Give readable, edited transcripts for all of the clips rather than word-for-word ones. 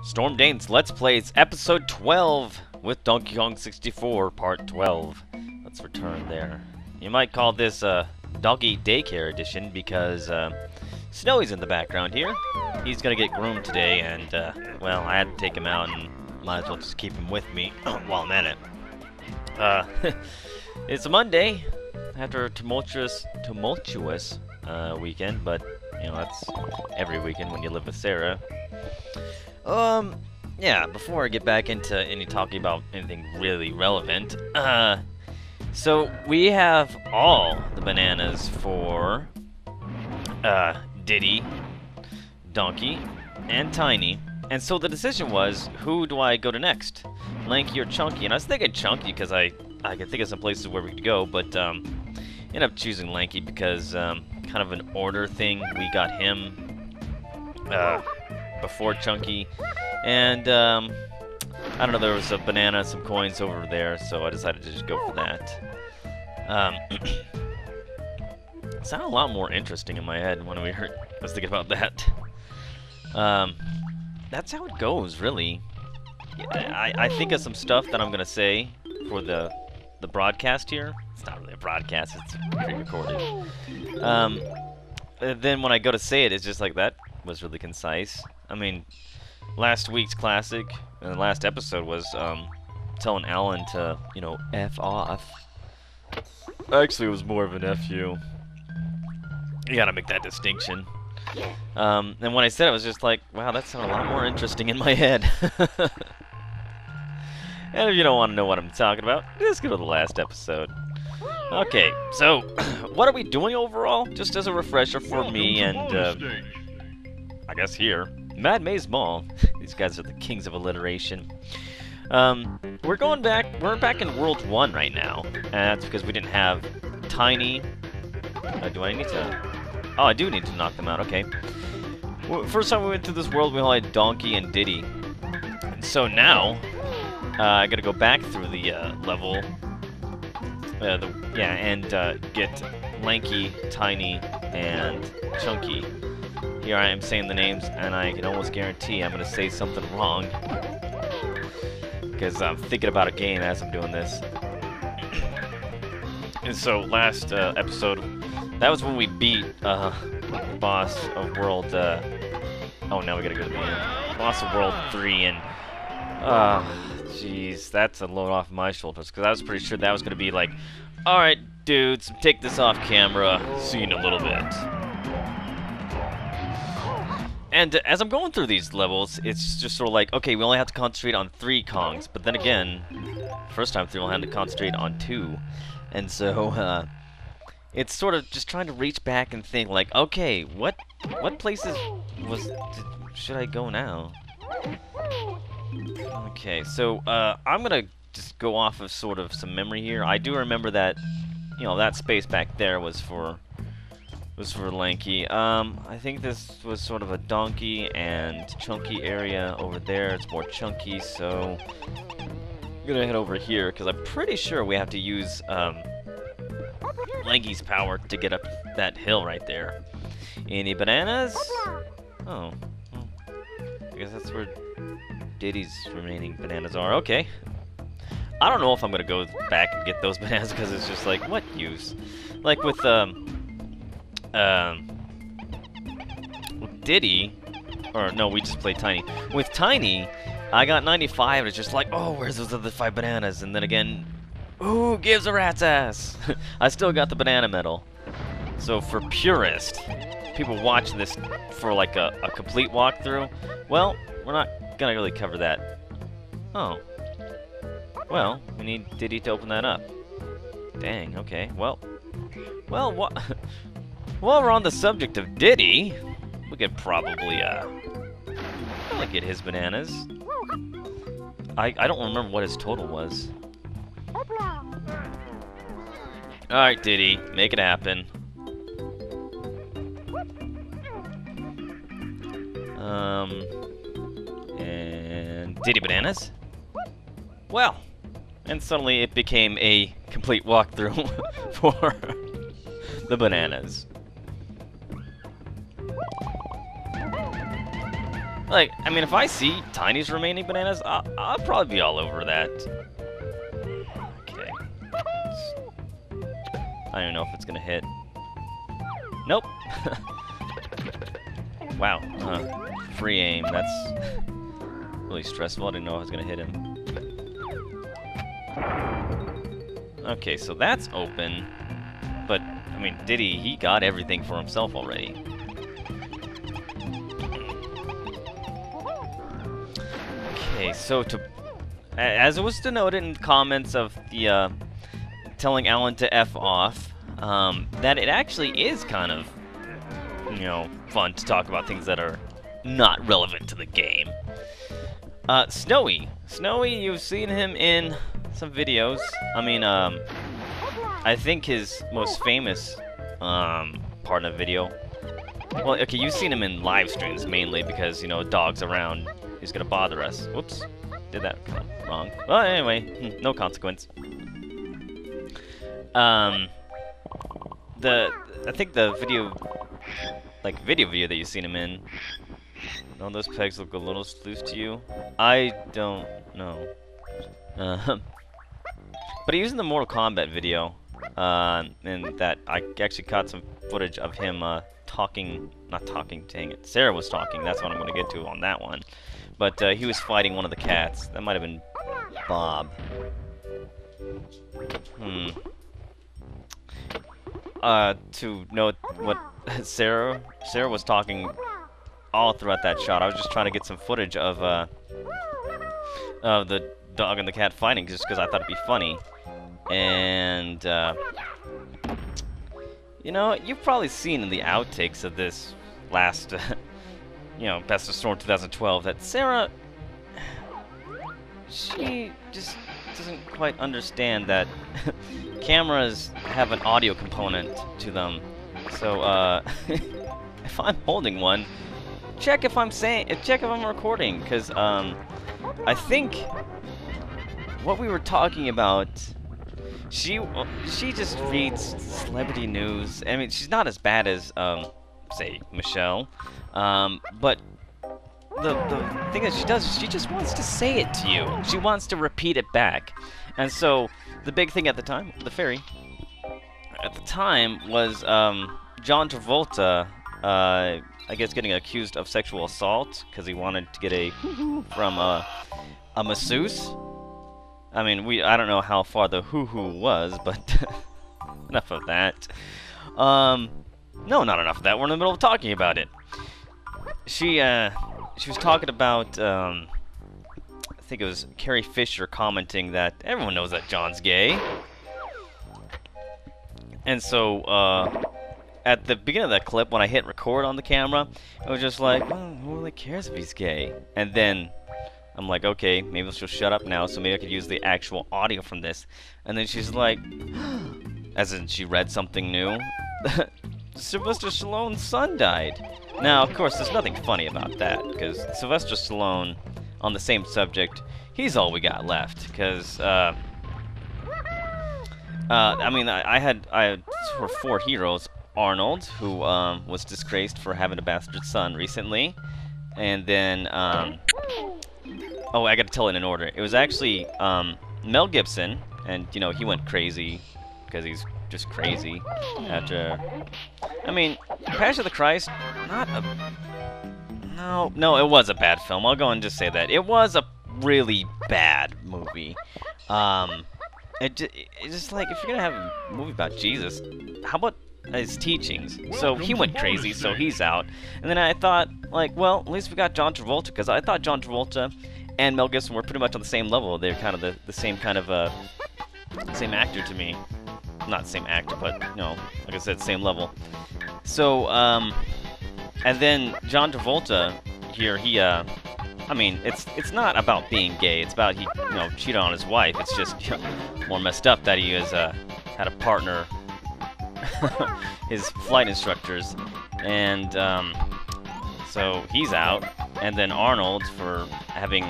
Storm Dain's Let's Plays Episode 12 with Donkey Kong 64 Part 12. Let's return there. You might call this Doggy Daycare Edition because Snowy's in the background here. He's gonna get groomed today and, well, I had to take him out and might as well just keep him with me while I'm at it. It's a Monday after a tumultuous weekend, but, you know, that's every weekend when you live with Sarah. Yeah, before I get back into any talking about anything really relevant, so we have all the bananas for, Diddy, Donkey, and Tiny, and so the decision was, who do I go to next? Lanky or Chunky? And I was thinking Chunky because I could think of some places where we could go, but, ended up choosing Lanky because, kind of an order thing, we got him, before Chunky, and I don't know, there was a banana, some coins over there, so I decided to just go for that. It sounded a lot more interesting in my head when I was thinking about that. That's how it goes, really. I think of some stuff that I'm gonna say for the broadcast here. It's not really a broadcast; it's pre-recorded. Then when I go to say it, it's just like that was really concise. I mean, last week's classic, and the last episode was telling Alan to, you know, F off. Actually, it was more of an F you. You gotta make that distinction. And when I said it, I was just like, wow, that sounded a lot more interesting in my head. And if you don't want to know what I'm talking about, just go to the last episode. Okay, so what are we doing overall? Just as a refresher for me and, I guess here, Mad Maze Mall. These guys are the kings of alliteration. We're back in World 1 right now. And that's because we didn't have Tiny. Do I need to... Oh, I do need to knock them out, okay. Well, first time we went through this world, we only had Donkey and Diddy. And so now, I gotta go back through the level. And get Lanky, Tiny, and Chunky. Here I am saying the names, and I can almost guarantee I'm gonna say something wrong. Because I'm thinking about a game as I'm doing this. And so, last episode, that was when we beat the boss of World... oh, now we gotta go to the end. Boss of World 3, and... jeez, that's a load off my shoulders, because I was pretty sure that was gonna be like, alright, dudes, take this off camera, see you in a little bit. And as I'm going through these levels, it's just sort of like, okay, we only have to concentrate on 3 Kongs, but then again, first time through, we'll have to concentrate on 2. And so, it's sort of just trying to reach back and think, like, okay, what places should I go now? Okay, so, I'm gonna just go off of sort of some memory here. I do remember that, you know, that space back there was for Lanky. I think this was sort of a Donkey and Chunky area over there. It's more Chunky, so I'm gonna head over here because I'm pretty sure we have to use Lanky's power to get up that hill right there. Any bananas? Oh, well, I guess that's where Diddy's remaining bananas are. Okay. I don't know if I'm gonna go back and get those bananas because it's just like, what use? Like with Diddy, or no, we just played Tiny. With Tiny, I got 95, and it's just like, oh, where's those other 5 bananas? And then again, who gives a rat's ass? I still got the banana medal. So for purist, people watching this for like a complete walkthrough, well, we're not gonna really cover that. Oh. Well, we need Diddy to open that up. Dang, okay, well, what? While we're on the subject of Diddy, we could probably, get his bananas. I don't remember what his total was. Alright, Diddy, make it happen. And Diddy bananas? Well, and suddenly it became a complete walkthrough for the bananas. Like, I mean, if I see Tiny's remaining bananas, I'll probably be all over that. Okay. I don't even know if it's gonna hit. Nope. Wow. Free aim. That's really stressful. I didn't know I was gonna hit him. Okay, so that's open. But, I mean, Diddy, he got everything for himself already. Okay, so as it was denoted in the comments of the, telling Alan to F off, that it actually is kind of, you know, fun to talk about things that are not relevant to the game. Snowy, you've seen him in some videos. I mean, I think his most famous, part of the video, well, okay, you've seen him in live streams mainly because, you know, dog's around, he's gonna bother us. Whoops, did that wrong. Well, anyway, no consequence. I think the video view that you've seen him in, don't those pegs look a little loose to you? I don't know. But he was in the Mortal Kombat video, and that I actually caught some footage of him talking, not talking, dang it, Sarah was talking, that's what I'm going to get to on that one. But he was fighting one of the cats. That might have been Bob. To note what Sarah was talking all throughout that shot. I was just trying to get some footage of the dog and the cat fighting just because I thought it'd be funny. And you know, you've probably seen in the outtakes of this last you know, Best of Storm 2012 that Sarah, she just doesn't quite understand that cameras have an audio component to them. So if I'm holding one, check if I'm recording, because I think what we were talking about, she just reads celebrity news. I mean, she's not as bad as say Michelle, but the thing that she does is she just wants to say it to you. She wants to repeat it back. And so the big thing at the time, the fairy, at the time was John Travolta, I guess, getting accused of sexual assault because he wanted to get a from a masseuse. I mean, I don't know how far the hoo-hoo was, but enough of that. No, not enough of that. We're in the middle of talking about it. She was talking about, I think it was Carrie Fisher commenting that everyone knows that John's gay. And so, at the beginning of that clip, when I hit record on the camera, it was just like, well, who really cares if he's gay? And then I'm like, okay, maybe she'll shut up now, so maybe I could use the actual audio from this. And then she's like, as in she read something new, Sylvester Stallone's son died. Now, of course, there's nothing funny about that, because Sylvester Stallone, on the same subject, he's all we got left, because, I mean, I had sort of 4 heroes. Arnold, who was disgraced for having a bastard son recently, and then, oh, I gotta tell it in order. It was actually Mel Gibson, and, you know, he went crazy, because he's just crazy after, I mean, Passion of the Christ, no, it was a bad film. I'll go and just say that. It was a really bad movie. It's just like, if you're gonna have a movie about Jesus, how about his teachings? So he went crazy, so he's out. And then I thought, like, well, at least we got John Travolta, because I thought John Travolta and Mel Gibson were pretty much on the same level. They're kind of the same kind of, same actor to me. Not the same actor, but, you know, like I said, same level. So, and then John Travolta here, he, I mean, it's not about being gay. It's about he, you know, cheated on his wife. It's just, you know, more messed up that he has, had a partner, his flight instructors, and, so he's out. And then Arnold for having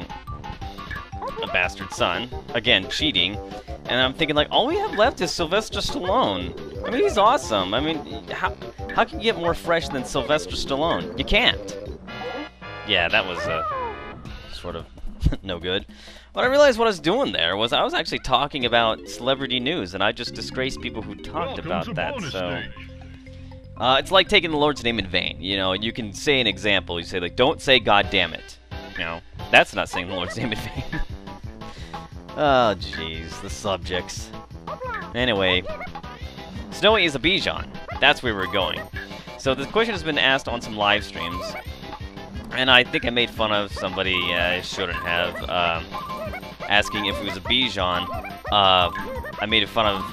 a bastard son, again, cheating. And I'm thinking, like, all we have left is Sylvester Stallone. I mean, he's awesome. I mean, how can you get more fresh than Sylvester Stallone? You can't. yeah, that was sort of no good. But I realized what I was doing there was I was actually talking about celebrity news, and I just disgraced people who talked about that. So it's like taking the Lord's name in vain. You know, you can say an example. You say like, "Don't say God damn it." You know, that's not saying the Lord's name in vain. Oh, jeez, the subjects. Anyway, Snowy is a Bijan. That's where we're going. So the question has been asked on some live streams, and I think I made fun of somebody I shouldn't have, asking if he was a Bijan. I made fun of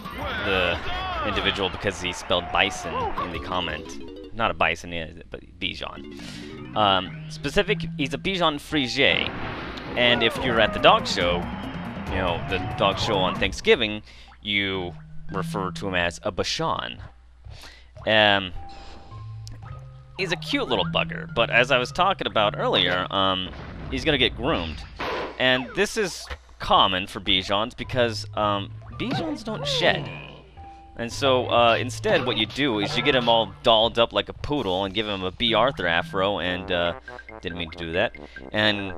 the individual because he spelled bison in the comment. Not a bison, but Bijan. Specific, he's a Bijan Frigé, and if you're at the dog show, you know, the dog show on Thanksgiving, you refer to him as a Bashan. He's a cute little bugger, but as I was talking about earlier, he's gonna get groomed. And this is common for Bijans because Bijans don't shed. And so instead what you do is you get him all dolled up like a poodle and give him a B. Arthur afro, and didn't mean to do that, and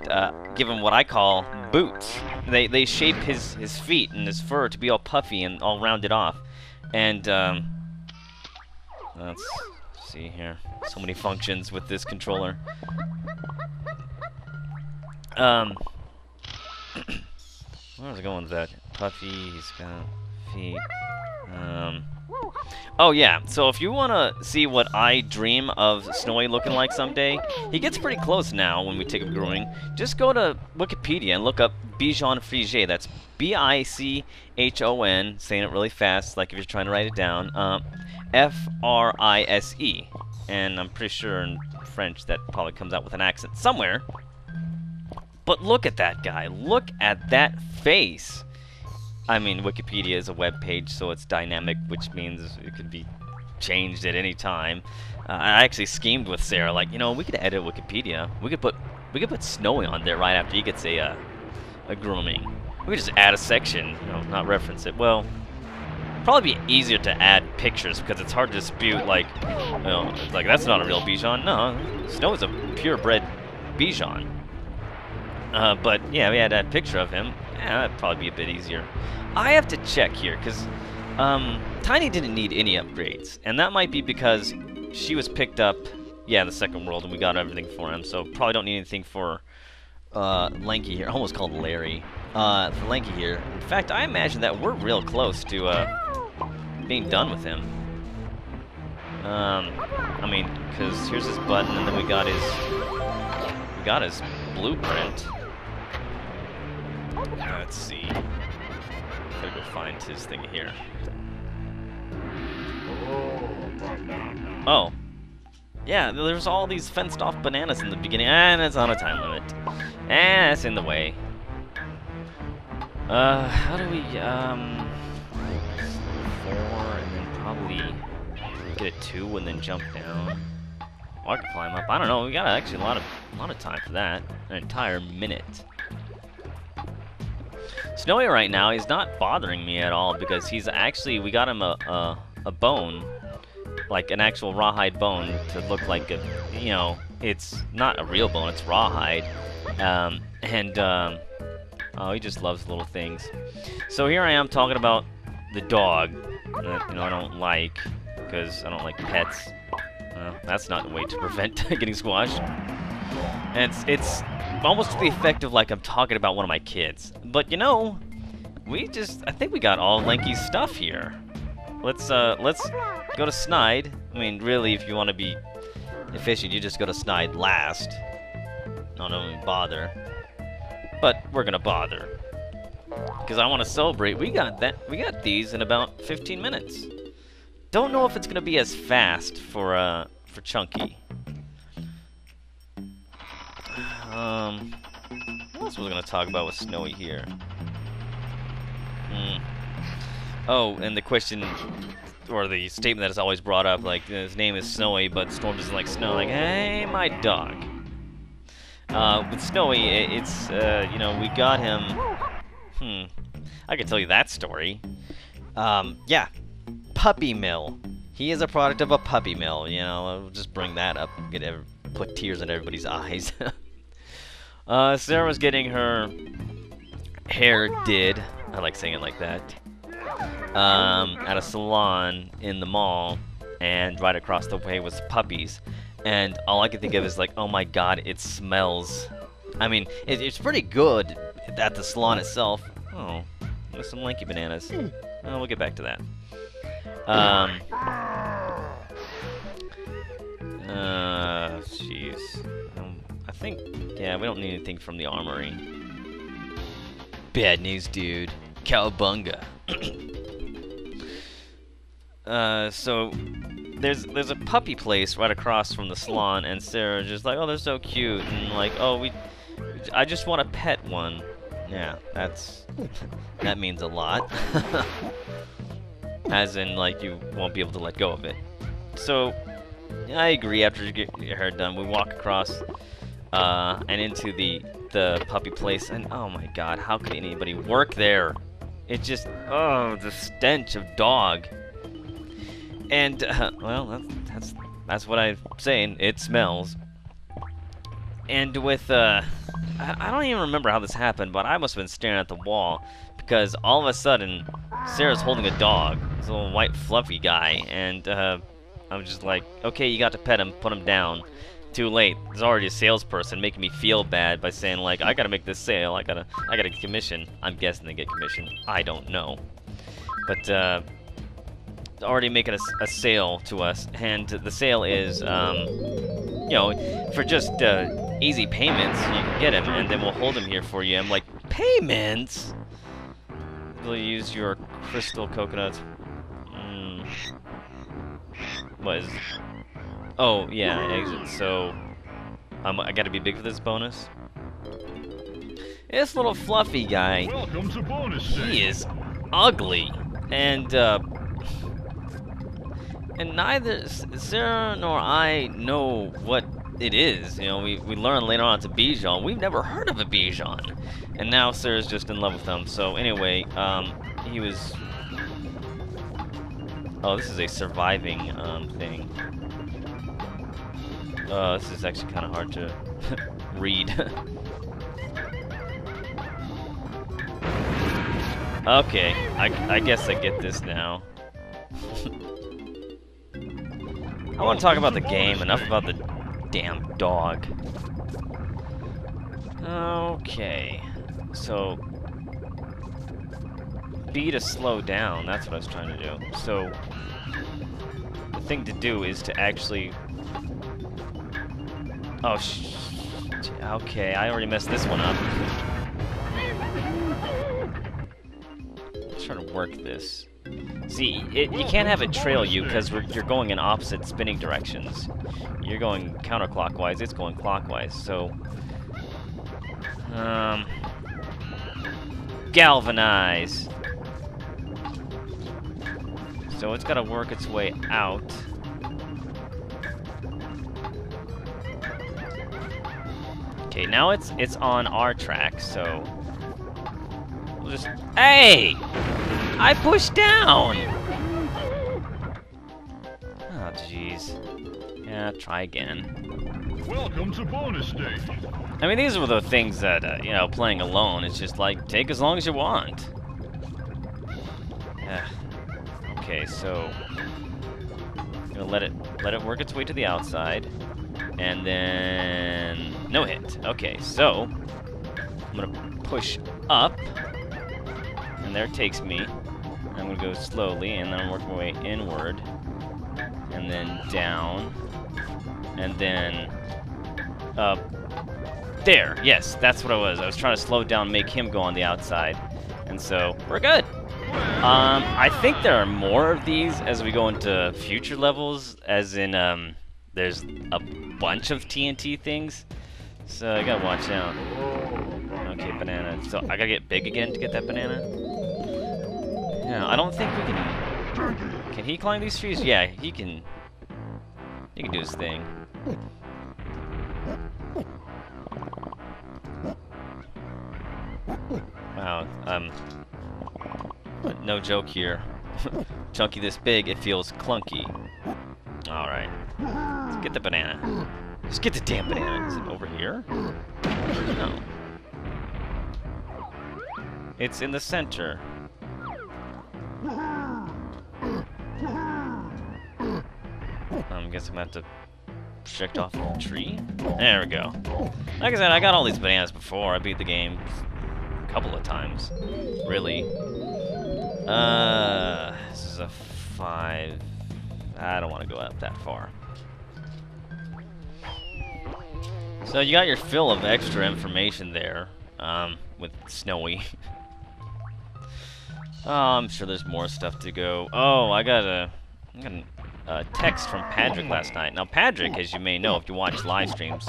give him what I call boots. They shape his feet and his fur to be all puffy and all rounded off. And let's see here. So many functions with this controller. Where was I going with that? Puffy, he's got feet. Oh yeah, so if you want to see what I dream of Snowy looking like someday, he gets pretty close now when we take him grooming. Just go to Wikipedia and look up Bichon Frigé. That's B-I-C-H-O-N, saying it really fast, like if you're trying to write it down, F-R-I-S-E. And I'm pretty sure in French that probably comes out with an accent somewhere. But look at that guy. Look at that face. I mean, Wikipedia is a web page, so it's dynamic, which means it could be changed at any time. I actually schemed with Sarah, like, you know, we could edit Wikipedia. We could put Snowy on there right after he gets a grooming. We could just add a section, you know, not reference it. Well, probably be easier to add pictures because it's hard to dispute, like, you know, it's like that's not a real Bichon. No, Snowy's a purebred Bichon. But yeah, we had a picture of him. Yeah, that'd probably be a bit easier. I have to check here because Tiny didn't need any upgrades, and that might be because she was picked up, yeah, in the second world, and we got everything for him. So probably don't need anything for Lanky here. I almost called Larry. For Lanky here. In fact, I imagine that we're real close to being done with him. I mean, because here's his button, and then we got his blueprint. Let's see. Gotta go find his thing here. Oh. Yeah, there's all these fenced off bananas in the beginning, and it's on a time limit. And it's in the way. How do we, 4, and then probably get a 2 and then jump down. Or I can climb up. I don't know, we got actually a lot of time for that. An entire minute. Snowy right now, he's not bothering me at all because he's actually, we got him a bone, like an actual rawhide bone to look like a, you know, it's not a real bone, it's rawhide. Oh, he just loves little things. So here I am talking about the dog that, you know, I don't like because I don't like pets. That's not a way to prevent getting squashed. And it's almost to the effect of like I'm talking about one of my kids. But you know, I think we got all Lanky's stuff here. Let's go to Snide. I mean, really, if you want to be efficient, you just go to Snide last. Don't even bother. But we're gonna bother because I want to celebrate. We got these in about 15 minutes. Don't know if it's gonna be as fast for Chunky. What else was I gonna talk about with Snowy here? Oh, and the question, or the statement that is always brought up, like, his name is Snowy, but Storm doesn't like snow. Like, hey, my dog. With Snowy, it's, you know, we got him... I can tell you that story. Yeah. Puppy mill. He is a product of a puppy mill, you know. I'll just bring that up. Put tears in everybody's eyes. Sarah was getting her hair did. I like saying it like that. At a salon in the mall, and right across the way was puppies. And all I could think of is like, oh my god, it smells. I mean, it's pretty good at the salon itself. Oh, there's some lanky bananas. Oh, we'll get back to that. Jeez. I think, yeah, we don't need anything from the armory. Bad news, dude. Cowabunga. So there's a puppy place right across from the salon, and Sarah's just like, oh, they're so cute, and like, oh, I just want to pet one. Yeah, that means a lot. As in, like, you won't be able to let go of it. So I agree. After you get your hair done, we walk across and into the puppy place, and oh my god, how could anybody work there? It just, oh, the stench of dog. And well, that's what I'm saying. It smells. And with I don't even remember how this happened, but I must have been staring at the wall because all of a sudden Sarah's holding a dog, this little white fluffy guy, and I'm just like, okay, you got to pet him, put him down. Too late. There's already a salesperson making me feel bad by saying like, I gotta make this sale. I gotta get commission. I'm guessing they get commission. I don't know, but already making a sale to us, and the sale is, you know, for just easy payments, you can get him, and then we'll hold him here for you. I'm like, payments? Will you use your crystal coconuts? What is? Oh yeah, exit. So I gotta be big for this bonus. This little fluffy guy. Welcome to bonus stage. He is ugly, and neither Sarah nor I know what it is. You know, we learn later on it's a Bichon. We've never heard of a Bichon, and now Sarah's just in love with him. So anyway, he was. Oh, this is a surviving thing. This is actually kind of hard to read. Okay, I guess I get this now. I want to talk about the game, enough about the damn dog. Okay, so B to slow down, that's what I was trying to do. So the thing to do is to actually... Oh, okay, I already messed this one up. Let's try to work this. See, you can't have it trail you because you're going in opposite spinning directions. You're going counterclockwise, it's going clockwise, so... Galvanize! So it's got to work its way out. Okay, now it's on our track, so we'll just... Hey! I pushed down! Oh, jeez. Yeah, try again. Welcome to bonus stage. I mean, these were the things that, you know, playing alone, it's just like, take as long as you want. Okay, so... I'm gonna let it work its way to the outside. And then... No hit. Okay, so... I'm gonna push up. And there it takes me. I'm gonna go slowly, and then I'm working my way inward. And then down. And then... up. There! Yes, that's what I was. I was trying to slow down, make him go on the outside. And so, we're good! I think there are more of these as we go into future levels, as in, there's a bunch of TNT things. So, I gotta watch out. Okay, banana. So, I gotta get big again to get that banana? Yeah, I don't think we can... Can he climb these trees? Yeah, he can... He can do his thing. Wow, no joke here. Chunky this big, it feels clunky. Alright. Let's get the banana. Just get the damn banana. Is it over here? No. It's in the center. I guess I'm gonna have to project off the tree. There we go. Like I said, I got all these bananas before. I beat the game a couple of times. Really. This is a 5. I don't want to go up that far. So you got your fill of extra information there, with Snowy. Oh, I'm sure there's more stuff to go. Oh, I got a text from Patrick last night. Now, Patrick, as you may know if you watch live streams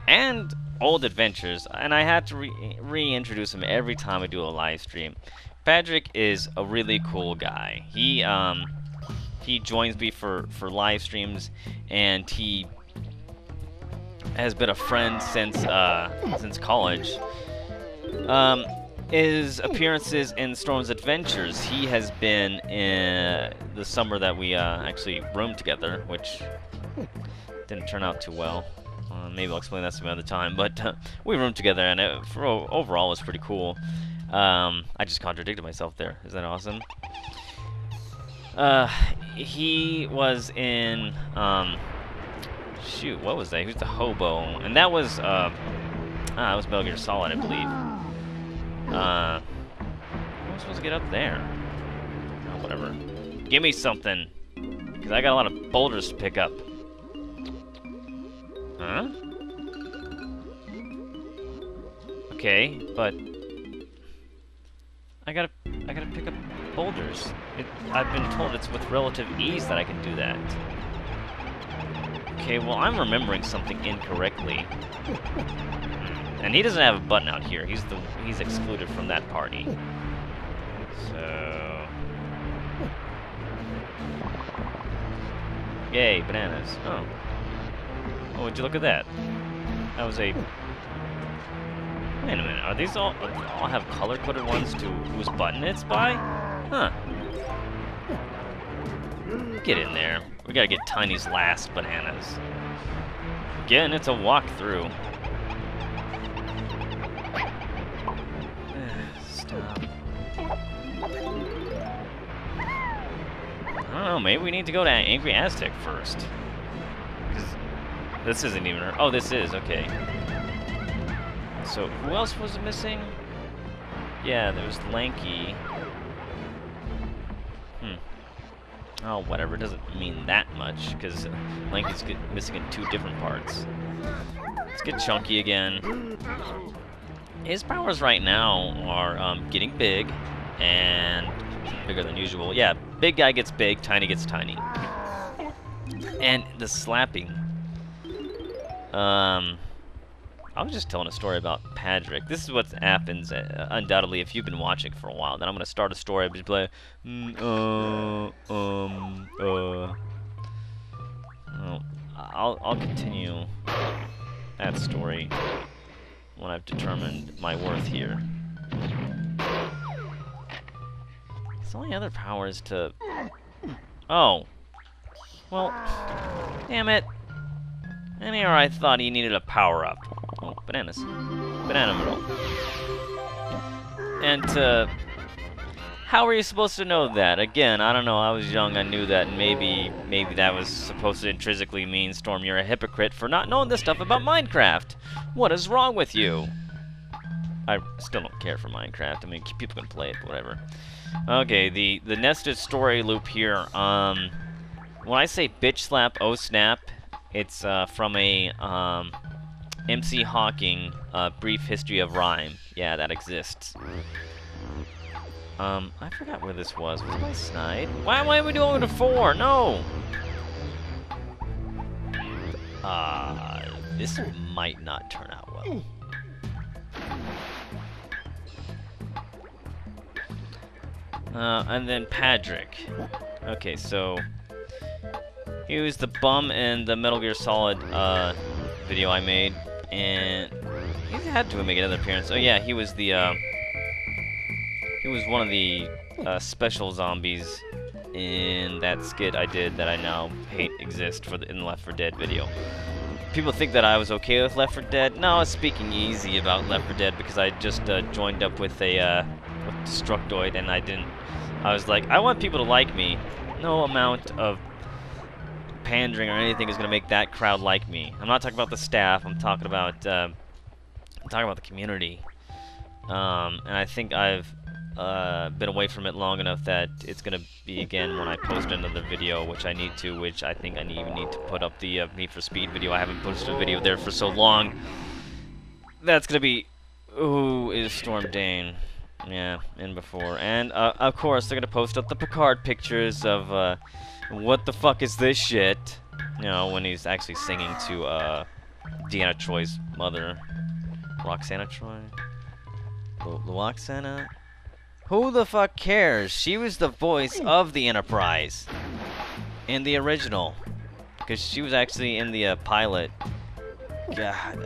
and old adventures, and I have to reintroduce him every time I do a live stream. Patrick is a really cool guy. He joins me for live streams, and he has been a friend since college. His appearances in Storm's Adventures, he has been in the summer that we actually roomed together, which didn't turn out too well. Maybe I'll explain that some other time, but we roomed together, and overall it was pretty cool. I just contradicted myself there. Is that awesome? He was in, shoot, what was that? He was the hobo, and that was, it was Metal Gear Solid, I believe. How am I supposed to get up there? Oh, whatever. Give me something, because I got a lot of boulders to pick up. Huh? Okay, but I gotta pick up boulders. I've been told it's with relative ease that I can do that. Okay, well, I'm remembering something incorrectly. And he doesn't have a button out here. He's excluded from that party. So, yay, bananas. Oh. Oh, would you look at that? That was a... Wait a minute, are these all have color-coded ones to whose button it's by? Huh. Get in there. We gotta get Tiny's last bananas. Again, it's a walkthrough. Stop. I don't know, maybe we need to go to Angry Aztec first. Because this isn't even... Oh, this is, okay. So, who else was missing? Yeah, there was Lanky. Oh, whatever, it doesn't mean that much, because Lanky's missing in 2 different parts. Let's get Chunky again. His powers right now are getting big, and bigger than usual. Yeah, big guy gets big, tiny gets tiny. And the slapping. I was just telling a story about Patrick. This is what happens, undoubtedly, if you've been watching for a while. Then I'm going to start a story. I'm just play. I'll continue that story when I've determined my worth here. The only other power is to... Oh. Well, damn it. And here I thought he needed a power-up. Oh, bananas. Banana middle. And, how are you supposed to know that? Again, I don't know, I was young, I knew that, and maybe that was supposed to intrinsically mean, Storm, you're a hypocrite for not knowing this stuff about Minecraft. What is wrong with you? I still don't care for Minecraft. I mean, people can play it, but whatever. Okay, the nested story loop here. When I say bitch slap, oh snap, it's from a MC Hawking Brief History of Rhyme. Yeah, that exists. I forgot where this was. Was it by Snide? Why are we doing it to 4? No! This might not turn out well. And then Patrick. Okay, so he was the bum in the Metal Gear Solid video I made, and he had to make another appearance. Oh yeah, he was the he was one of the special zombies in that skit I did that I now hate exist in the Left 4 Dead video. people think that I was okay with Left 4 Dead. No, I was speaking easy about Left 4 Dead because I just joined up with a with Destructoid, and I was like, I want people to like me. No amount of pandering or anything is going to make that crowd like me. I'm not talking about the staff. I'm talking about the community. And I think I've been away from it long enough that it's going to be again when I post another video, which I need to, which I think I even need to put up the Need for Speed video. I haven't posted a video there for so long. That's going to be, who is Storm Dain? Yeah, and before. And, of course, they're going to post up the Picard pictures of, what the fuck is this shit? You know, when he's actually singing to, Deanna Troy's mother. Roxana Troy? Luoxana? Who the fuck cares? She was the voice of the Enterprise in the original, because she was actually in the pilot. God,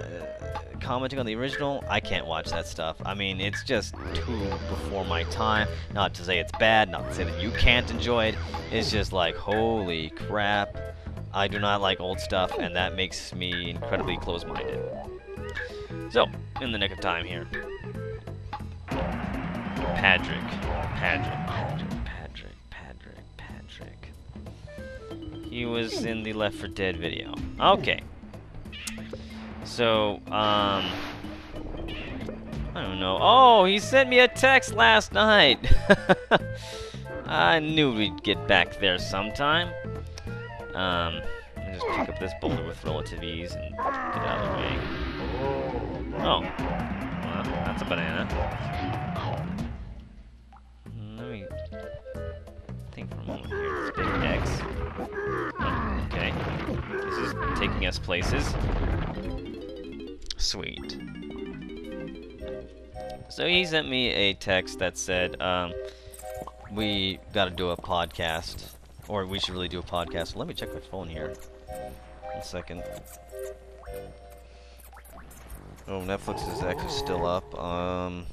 commenting on the original, I can't watch that stuff. I mean, it's just too before my time. Not to say it's bad, not to say that you can't enjoy it. It's just like, holy crap. I do not like old stuff, and that makes me incredibly close-minded. So, in the nick of time here. Patrick. He was in the Left 4 Dead video. Okay. So, I don't know. Oh, he sent me a text last night. I knew we'd get back there sometime. Let me just pick up this boulder with relative ease and get out of the way. Oh. Well, that's a banana. Let me think for a moment here. Spin X. Oh, okay. This is taking us places. Sweet. So he sent me a text that said, we gotta do a podcast. Or we should really do a podcast. Let me check my phone here. 1 second. Oh, Netflix is actually still up. I'm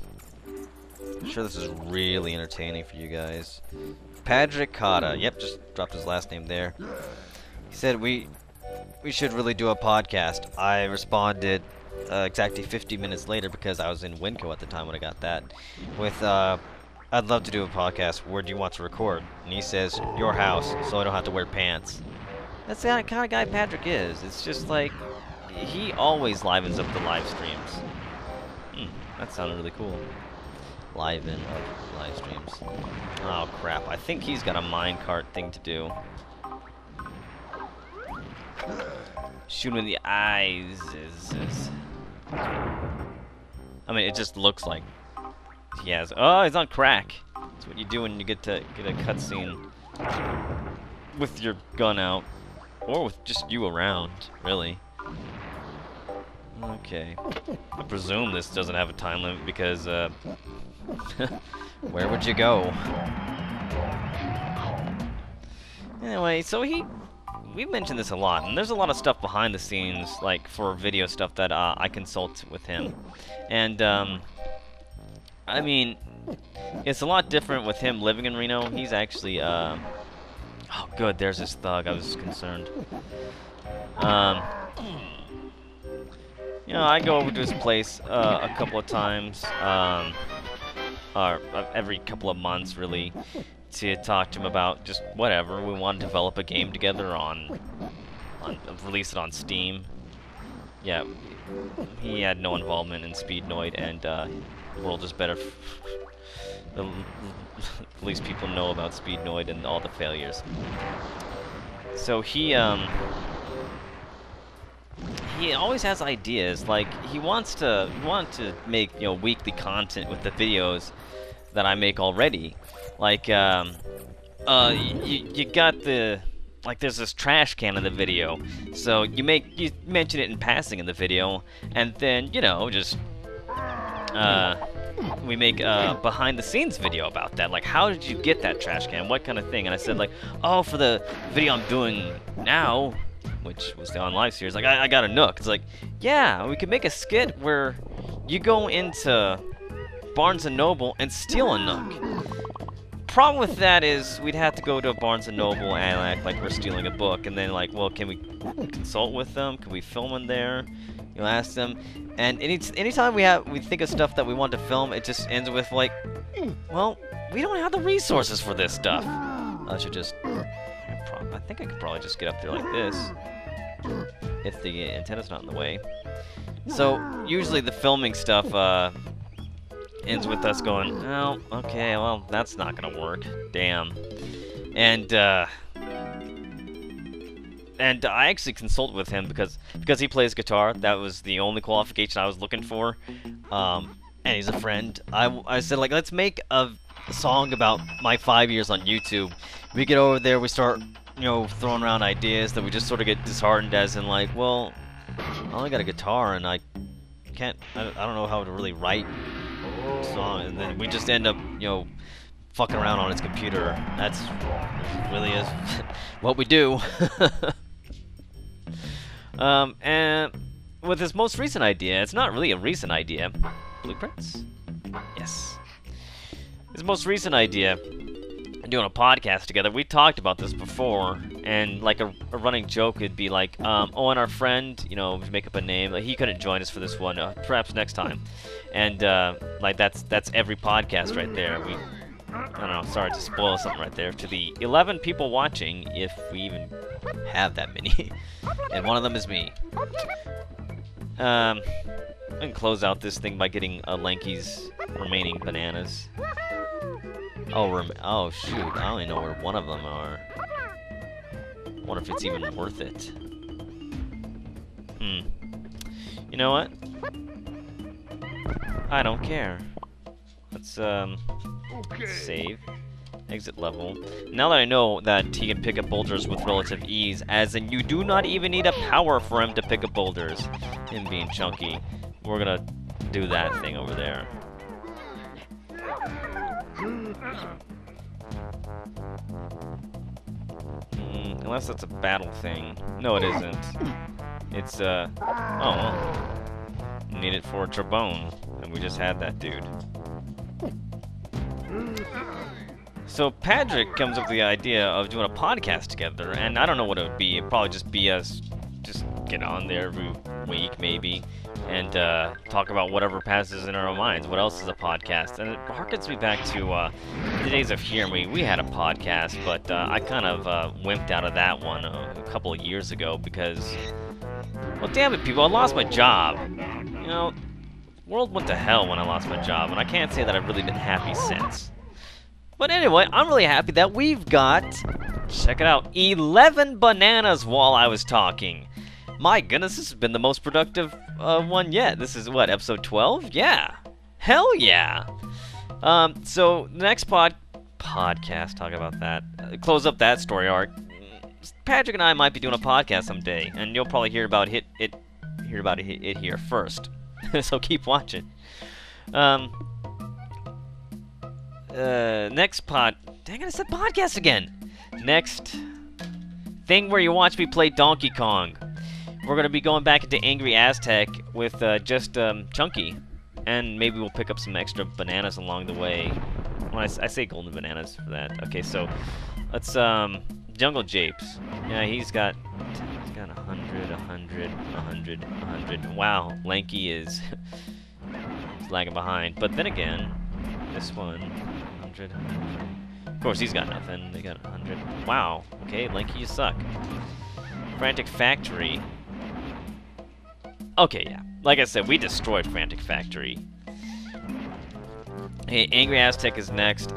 sure this is really entertaining for you guys. Patrick Cotta. Yep, just dropped his last name there. He said we should really do a podcast. I responded exactly 50 minutes later because I was in Winco at the time when I got that. With I'd love to do a podcast. Where do you want to record? And he says, your house, so I don't have to wear pants. That's the kind of guy Patrick is. It's just like, he always livens up the live streams. That sounded really cool. Liven up live streams. Oh crap, I think he's got a minecart thing to do. Shoot him in the eyes. I mean, it just looks like he has. Oh, he's on crack. That's what you do when you get a cutscene with your gun out, or with just you around, really. Okay. I presume this doesn't have a time limit because where would you go? Anyway, so we mentioned this a lot, and there's a lot of stuff behind the scenes, like for video stuff that I consult with him, and I mean, it's a lot different with him living in Reno. He's actually oh good, there's this thug. I was concerned. You know, I go over to his place a couple of times, or every couple of months, really, to talk to him about just whatever. We want to develop a game together release it on Steam. Yeah, he had no involvement in Speednoid, and the world is better. At least people know about Speednoid and all the failures. So he always has ideas. Like he wants to make, you know, weekly content with the videos that I make already. Like you got the, like, there's this trash can in the video, so you mention it in passing in the video, and then, you know, just we make a behind the scenes video about that. Like, how did you get that trash can? What kind of thing? And I said, like, oh, for the video I'm doing now, which was the on live series, like, I got a Nook. It's like, yeah, we could make a skit where you go into Barnes & Noble and steal a Nook. problem with that is we'd have to go to a Barnes & Noble and act like we're stealing a book, and then like, well, can we consult with them? Can we film in there? You ask them, and anytime we think of stuff that we want to film, it just ends with like, well, we don't have the resources for this stuff. I should just, I think I could probably just get up there like this, if the antenna's not in the way. So usually the filming stuff ends with us going, oh, okay, well, that's not gonna work. Damn. And I actually consulted with him because he plays guitar. That was the only qualification I was looking for. And he's a friend. I said, like, let's make a song about my 5 years on YouTube. We get over there, we start, you know, throwing around ideas that we just sort of get disheartened as in, like, well, I only got a guitar and I don't know how to really write a song. And then we just end up, you know, fucking around on his computer. That's really is what we do. And with his most recent idea, it's not really a recent idea. Blueprints? Yes. His most recent idea, doing a podcast together, we talked about this before, and like a running joke would be like, oh, and our friend, you know, make up a name, like he couldn't join us for this one, perhaps next time. And like that's every podcast right there. I don't know, sorry to spoil something right there. To the 11 people watching, if we even have that many, and one of them is me. I can close out this thing by getting Lanky's remaining bananas. Oh shoot, I don't even know where one of them are. Wonder if it's even worth it. You know what? I don't care. Let's save. Exit level. Now that I know that he can pick up boulders with relative ease, as in you do not even need a power for him to pick up boulders, him being chunky, we're gonna do that thing over there. Unless that's a battle thing. No, it isn't. It's, oh, well. Need it for a trombone, and we just had that dude. So Patrick comes up with the idea of doing a podcast together, and I don't know what it would be. It'd probably just be us just get on there every week, maybe, and talk about whatever passes in our minds. What else is a podcast? And it harkens me back to the days of here. We had a podcast, but I kind of wimped out of that one a couple of years ago because, well, damn it, people, I lost my job. You know, the world went to hell when I lost my job, and I can't say that I've really been happy since. But anyway, I'm really happy that we've got, check it out, 11 bananas while I was talking. My goodness, this has been the most productive one yet. This is, what, episode 12? Yeah. Hell yeah. So, the next podcast, talk about that, close up that story arc. Patrick and I might be doing a podcast someday, and you'll probably hear about it here first. So keep watching. Next dang it, I said podcast again. Next thing where you watch me play Donkey Kong. We're gonna be going back into Angry Aztec with just Chunky, and maybe we'll pick up some extra bananas along the way. When I say golden bananas for that. Okay, so let's Jungle Japes. Yeah, he's got 100, 100, 100, 100. Wow, Lanky is he's lagging behind. But then again, this one, 100, 100. Of course, he's got nothing. They got 100. Wow. Okay, Lanky, you suck. Frantic Factory. Okay, yeah. Like I said, we destroyed Frantic Factory. Hey, Angry Aztec is next.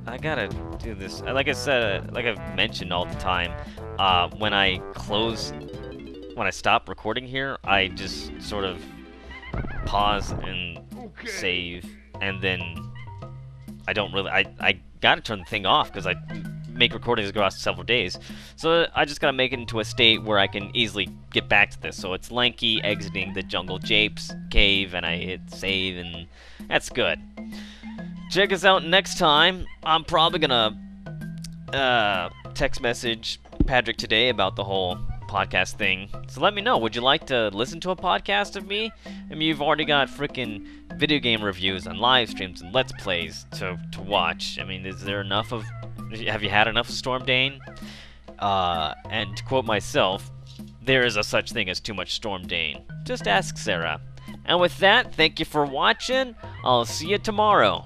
I gotta do this. Like I said, like I've mentioned all the time, when I stop recording here, I just sort of pause and save, and then I don't really, I gotta turn the thing off because I make recordings go out several days. So I just gotta make it into a state where I can easily get back to this. So it's Lanky exiting the Jungle Japes cave, and I hit save, and that's good. Check us out next time. I'm probably gonna text message Patrick today about the whole podcast thing. So let me know. Would you like to listen to a podcast of me? I mean, you've already got frickin' video game reviews and live streams and let's plays to watch. I mean, is there enough of... Have you had enough of Storm Dain? And to quote myself, there is a such thing as too much Storm Dain. Just ask Sarah. And with that, thank you for watching. I'll see you tomorrow.